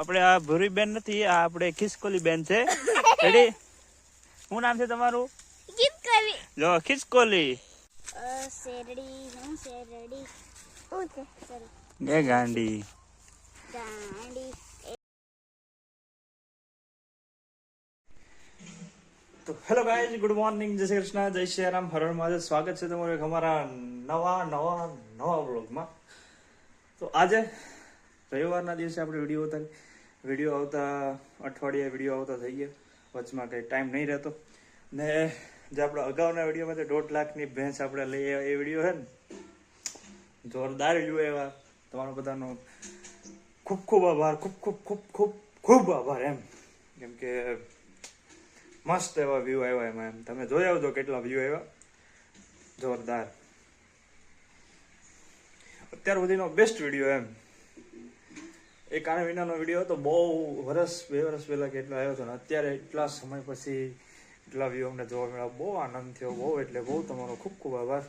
આપણે આ ભૂરી બેન નથી, આ આપણે ખિસકોલી બેન છે. રેડી? શું નામ છે તમારું? ખિસકોલી. જો ખિસકોલી. શેરડી હું શેરડી ગે ગાંડી. ગાંડી. તો હેલો ગાઈઝ, ગુડ મોર્નિંગ, જય શ્રી કૃષ્ણ, જય શ્રી રામ, હર હર મહાદેવ. સ્વાગત છે તમારું એક અમારા નવા વ્લોગમાં. તો આજે રવિવારના દિવસે આપણે વિડીયો આવતા અઠવાડિયે વિડીયો આવતા થઈ ગયા. વચમાં કંઈ ટાઈમ નહીં રહેતો ને જે આપણે અગાઉના વિડીયોમાં જે 1.5 લાખની ભેંસ આપણે લઈ આવ્યા એ વિડીયો છે ને, જોરદાર વ્યૂ એવા. તમારો બધાનો ખૂબ ખૂબ આભાર, ખૂબ આભાર એમ. કેમ કે મસ્ત એવા વ્યૂ આવ્યા એમાં. એમ તમે જોઈ આવજો કેટલા વ્યૂ આવ્યા, જોરદાર. અત્યાર સુધીનો બેસ્ટ વિડીયો એમ. એક આના વિનાનો વિડીયો હતો, બહુ 2 વર્ષ પહેલા કેટલો આવ્યો હતો ને અત્યારે એટલા સમય પછી એટલા વ્યૂ અમને જોવા મળ્યા. બહુ આનંદ થયો, બહુ એટલે બહુ. તમારો ખૂબ આભાર.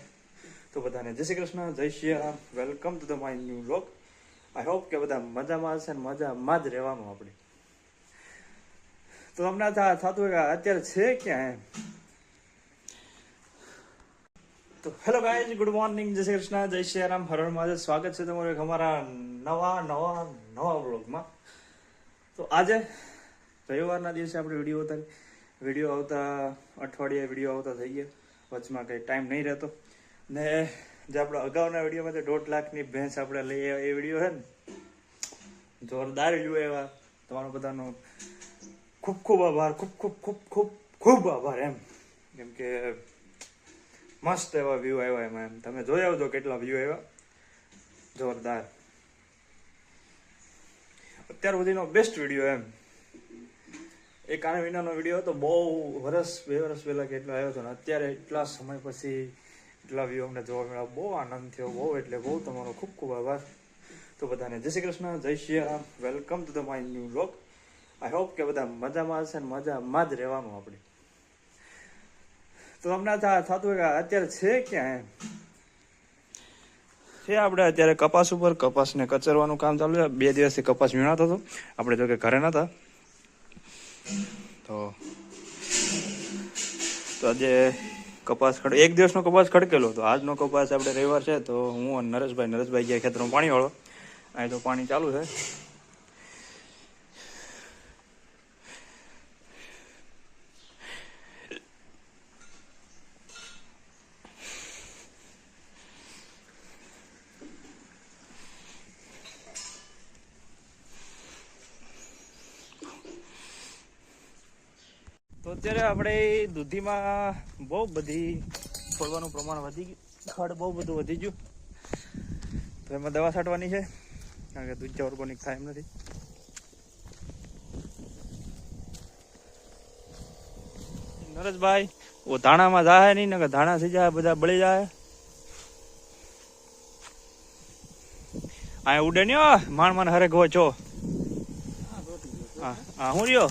તો બધાને જય શ્રી કૃષ્ણ, જય Shri Ram, welcome to the my new vlog. I hope કે બધા મજામાં હશે ને મજામાં જ રહેવાનું આપણે. તો તમને થતું હોય કે અત્યારે છે ક્યાં એમ. તો હેલો ગાઈઝ, ગુડ મોર્નિંગ, જય શ્રી કૃષ્ણ, જય શ્રી રામ, હર હર મહાદેવ. સ્વાગત છે તમારું એક અમારા નવા વ્લોગમાં. તો આજે રવિવારના દિવસે આપણે વિડીયો આવતા અઠવાડિયે વિડીયો આવતા થઈ ગયા. વચમાં કંઈ ટાઈમ નહીં રહેતો ને જે આપણે અગાઉના વિડીયોમાં જે 1.5 લાખની ભેંસ આપણે લઈ આવ્યા એ વિડીયો છે ને, જોરદાર વ્યૂ એવા. તમારો બધાનો ખૂબ આભાર, ખૂબ આભાર એમ. કેમ કે મસ્ત એવા વ્યૂ આવ્યા એમાં. એમ તમે જોઈ આવજો કેટલા વ્યૂ આવ્યા, જોરદાર. અત્યાર સુધીનો બેસ્ટ વિડીયો એમ. એક આના વિનાનો વિડીયો હતો, બહુ 2 વર્ષ પહેલા કેટલો આવ્યો હતો ને અત્યારે એટલા સમય પછી એટલા વ્યૂ અમને જોવા મળ્યા. બહુ આનંદ થયો, બહુ એટલે બહુ. તમારો ખૂબ આભાર. તો બધાને જય શ્રી કૃષ્ણ, જય Shri Ram, welcome to the my new vlog. I hope કે બધા મજામાં હશે ને મજામાં જ રહેવાનું આપણે. તો તમને થતું હોય કે અત્યારે છે ક્યાં એમ. છે આપણે અત્યારે કપાસ ઉપર, કપાસને કચરવાનું કામ ચાલુ છે. 2 દિવસથી કપાસ વીણાતો હતો આપણે, જો કે ઘરે નતા. તો આજે કપાસ 1 દિવસનો કપાસ ખડકેલો હતો. આજનો કપાસ આપણે રવિવાર છે તો હું અને નરેશભાઈ ગયા ખેતરમાં પાણી વાળવા. અહીં તો પાણી ચાલુ છે. તો અત્યારે આપણે દૂધીમાં બહુ બધી ફોડવાનું પ્રમાણ વધી ગયું, ખડ બહુ બધું વધી ગયું. તો એમાં દવા છાંટવાની છે, કારણ કે દૂધ ઓર્ગોનિક થાય એમ નથી. નરેશભાઈ ઓ ધાણામાં જાય નહીં ને, ધાણા થઈ જાય બધા બળી જાય. આ ઉડે નહીં માણ હરે ગો છો. હા હું રહ્યો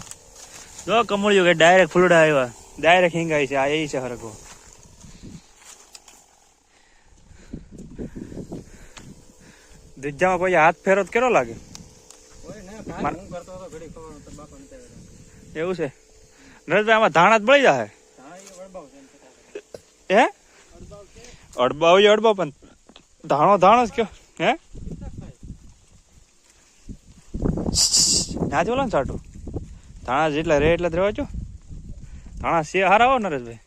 જો કમળ્યું કે ડાયરેક્ટ ફૂલડા આવ્યા, ડાયરેક્ટ હિંગાઈ છે. આ એ છે હરખો. દૂધામાં કોઈ હાથ ફેરો કેરો લાગે એવું છે. નરેશભાઈ આમાં ધાણા જ બળી જાય. હે અડબા પણ ધાણો જ કયો હે ના બોલો ને સાટું. ધાણા જેટલા રે એટલા જ રહેવા છો. ધાણા છે હારા હો નરેશભાઈ.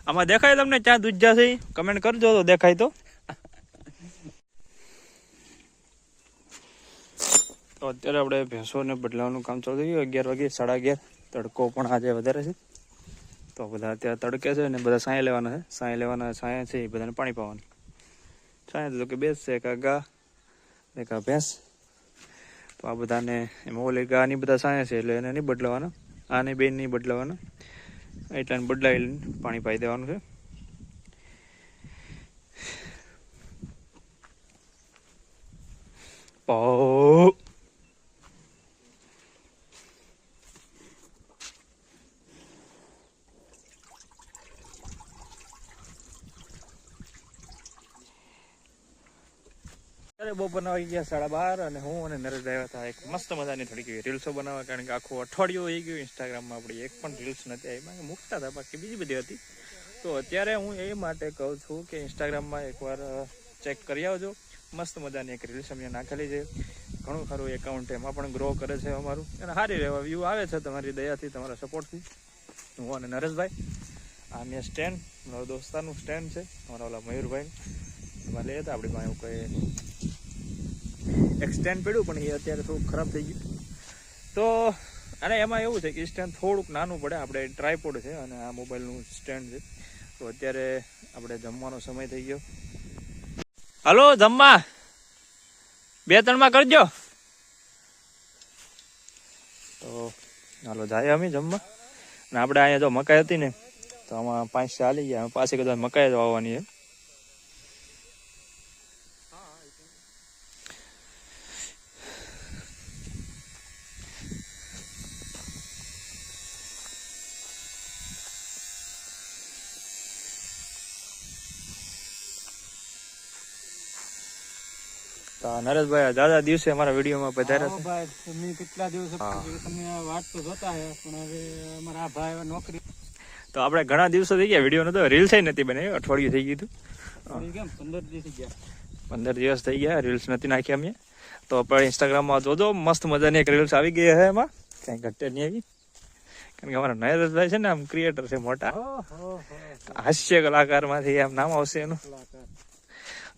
આમાં દેખાય તમને ક્યાં દૂધજા છે? કમેન્ટ કરજો તો દેખાય તો. તો અત્યારે આપણે ભેંસોને બદલાવાનું કામ ચાલુ થઈ ગયું. 11 વાગે 11:30. તડકો પણ આજે વધારે છે. તો બધા અત્યારે તડકે છે ને બધા સાંય લેવાના છે. સાંય છે એ બધાને પાણી પાવાનું. સાંય તો કે બેસશે એક ગા એક ભેંસ. તો આ બધાને એમાં ઓલી ગાની બધા સાંય છે એટલે એને નહીં બદલાવાના, આને બેન નહીં બદલાવાના. એટલાને બદલાવી પાણી પાઈ દેવાનું છે. અરે બપોરના વાગી ગયા 12:30 અને હું અને નરેશ આવ્યા હતા એક મસ્ત મજાની થોડીક રીલ્સો બનાવવા, કારણ કે આખું અઠવાડિયું થઈ ગયું ઇન્સ્ટાગ્રામમાં આપણી એક પણ રીલ્સ નથી આવી, મૂકતા હતા બાકી બીજી બધી હતી. તો અત્યારે હું એ માટે કહું છું કે ઇન્સ્ટાગ્રામમાં એકવાર ચેક કરી આવજો. મસ્ત મજાની એક રીલ્સ અમે નાખેલી છે, ઘણું ખરું એકાઉન્ટ એમાં પણ ગ્રો કરે છે અમારું, અને સારી રહેવા વ્યૂ આવે છે તમારી દયાથી, તમારા સપોર્ટથી. હું અને નરેશભાઈ આ મેં સ્ટેન્ડ, મારા દોસ્તારનું સ્ટેન્ડ છે, અમારા ઓલા મયુરભાઈ એમાં લઈએ હતા આપણી પાસે એવું કંઈ એક સ્ટેન્ડ પડ્યું, પણ એ અત્યારે થોડુંક ખરાબ થઈ ગયું. તો અને એમાં એવું છે કે સ્ટેન્ડ થોડુંક નાનું પડે, આપણે ટ્રાયપોડ છે અને આ મોબાઈલનું સ્ટેન્ડ છે. તો અત્યારે આપણે જમવાનો સમય થઈ ગયો. હલો જમવા 2-3 કરજો. તો હાલો જાય અમે જમવા. અને આપણે અહીંયા જો મકાઈ હતી ને, તો આમાં 5 ચાલી ગયા, પાછી કદાચ મકાઈ જ વાવવાની છે. નરેશભાઈ દાદા દિવસે અમારા વિડીયોમાં પધાર્યા છે. ભાઈ તમે કેટલા દિવસ તમે વાટ તો જોતા હે, પણ હવે અમારા ભાઈ હવે નોકરી તો આપણે ઘણા દિવસો થઈ ગયા વિડીયો નતો, રીલ્સ નથી બને, અઠવાડિયું થઈ ગયું હતું. કેમ 15 દિવસ થઈ ગયા, 15 દિવસ થઈ ગયા રીલ્સ નથી નાખી અમે. તો આપણે ઇન્સ્ટાગ્રામમાં જોજો, મસ્ત મજાની એક રીલ્સ આવી ગઈ છે, એમાં કઈ ઘટે નહીં આવી, કારણ કે અમારા નરેશભાઈ છે ને આમ ક્રિએટર છે મોટા, હાસ્ય કલાકાર માંથી આમ નામ આવશે એનું.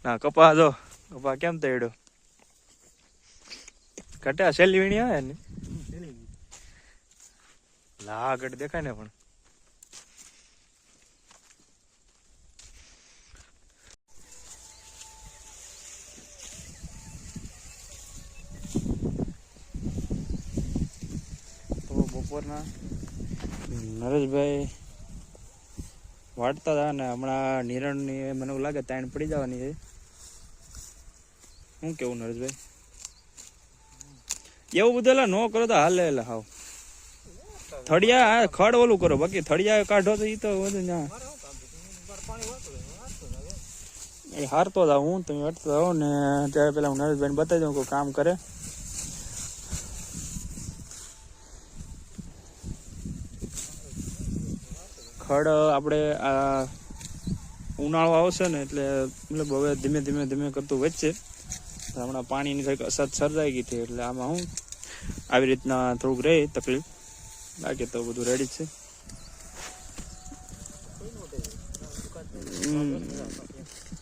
ના કપા જો કપા કેમ તળ્યો ઘટ્યા છેલ્લી વીણી આવે ને લાગટ દેખાય ને. પણ તો બપોરના નરેશભાઈ વાટતા હતા ને હમણાં નિરણની મને એવું લાગે તાણ પડી જવાની છે. શું કેવું નરેશભાઈ? એવું બધું ન કરો તો હાલે. હાવ થળિયા ખડ ઓલું કરો, બાકી થળિયા કાઢો તો એ તો બધું હારતો જાવ. હું તમે હટતો જાવ ને ત્યારે પેલા હું નરેશભાઈને બતાવી દઉં કોઈ કામ કરે. ખડ આપણે આ ઉનાળો આવશે ને એટલે મતલબ હવે ધીમે ધીમે ધીમે કરતું વધશે. હમણાં પાણીની કંઈક અસર સર્જાઈ ગઈ હતી, એટલે આમાં હું આવી રીતના થોડુંક રહે તકલીફ, બાકી તો બધું રેડી જ છે.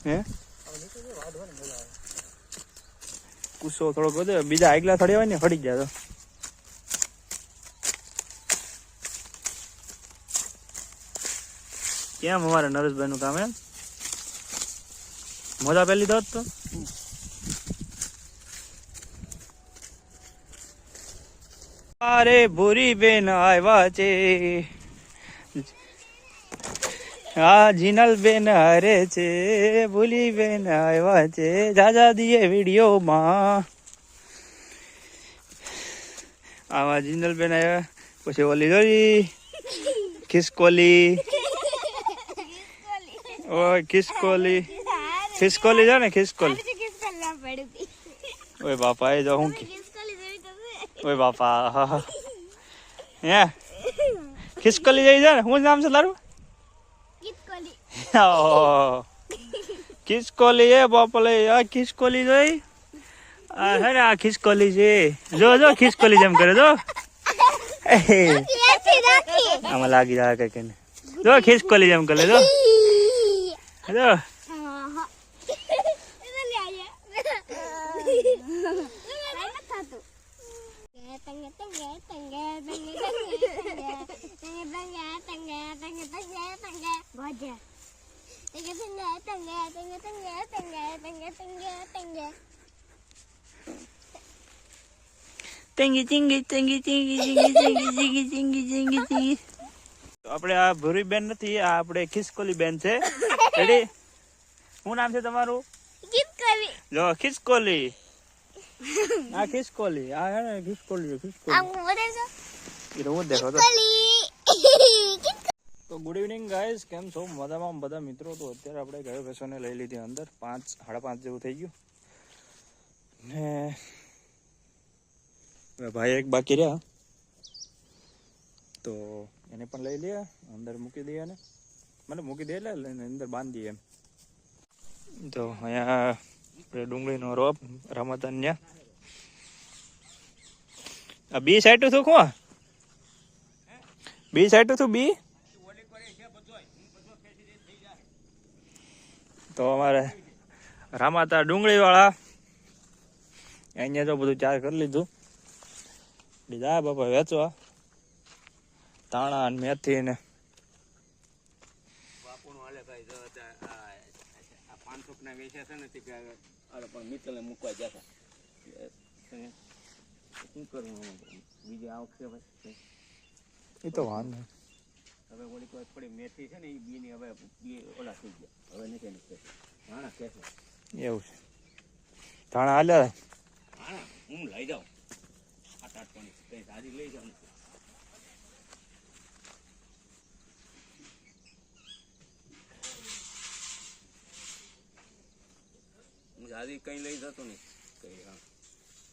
હે કુસો થોડોક વધે, બીજા આગલા થડ્યા હોય ને હળી ગયા. તો કેમ અમારે નરેશભાઈ નું કામ એમ મજા પેલી દો તો અરે ભૂરી બેન આવ્યા છે, હા જીનલ બેન હરે છે, ભૂલી બેન આવ્યા છે, જાજા દીએ વિડીયોમાં. આવા જીનલ બેન આવ્યા, પછી ઓલી જોઈ ખિસકોલી, ઓય ખિસકોલી, ખિસકોલી છે ને ખિસકોલી. ઓય બાપા એ જો હું ઓય બાપા હે ખિસકોલી જઈ છે ને. શું નામ છે તારું? ખિસકોલી એ બાપલે આ ખિસકોલી જોઈ હે ને, આ ખિસકોલી છે. જો જો ખિસકોલી જેમ કરે જો આમાં લાગી જાય કઈ જો ખિસકોલી જેમ કરે જો જો. આપણે આ ભૂરી બેન નથી, આ આપણે ખિસકોલી બેન છે. રેડી? શું નામ છે તમારું? જો ખિસકોલી, આ ખિસકોલી, આ હે ને ખિસકોલી, ખિસકોલી હું દેખો તો. તો ગુડ ઇવનિંગ ગાઈઝ, કેમ છો? મજામાં બધા મિત્રો. તો અત્યારે આપણે ગાયો ભેંસોને લઈ લીધી અંદર, 5-5:30 જેવું થઈ ગયું. ને હવે ભાઈ એક બાકી રહ્યા તો એને પણ લઈ લઈએ, અંદર મૂકી દઈએ ને મને મૂકી દે એટલે અંદર બાંધી દઈએ એમ. તો અહીંયા આપણે ડુંગળીનો રોપ રમતન ત્યાં આ બી સાઈડ શું કોણ બી સાઈડ શું બી તો અમારે રામાતા ડુંગળી વાળા અહીંયા તો બધું ચાર કરી લીધું. લીધા બાપા વેચવા તાણા ને મેથી ને 500 ના વેચ્યા છે ને તે પણ મિત્રને મૂકવા જતા શું કરવું બીજી આ વખતે એ તો વાંધો હવે ઓલી કોઈ થોડી મેથી છે ને એ બીની હવે બી ઓલા થઈ ગયા હવે નથી નીકળે હાણા કેસે એવું છે ધાણા હાલ્યા હાણા હું લઈ જાઉં 8 પાણી કઈ દાદી લઈ જાઉં દાદી કઈ લઈ જતો નહીં કઈ હા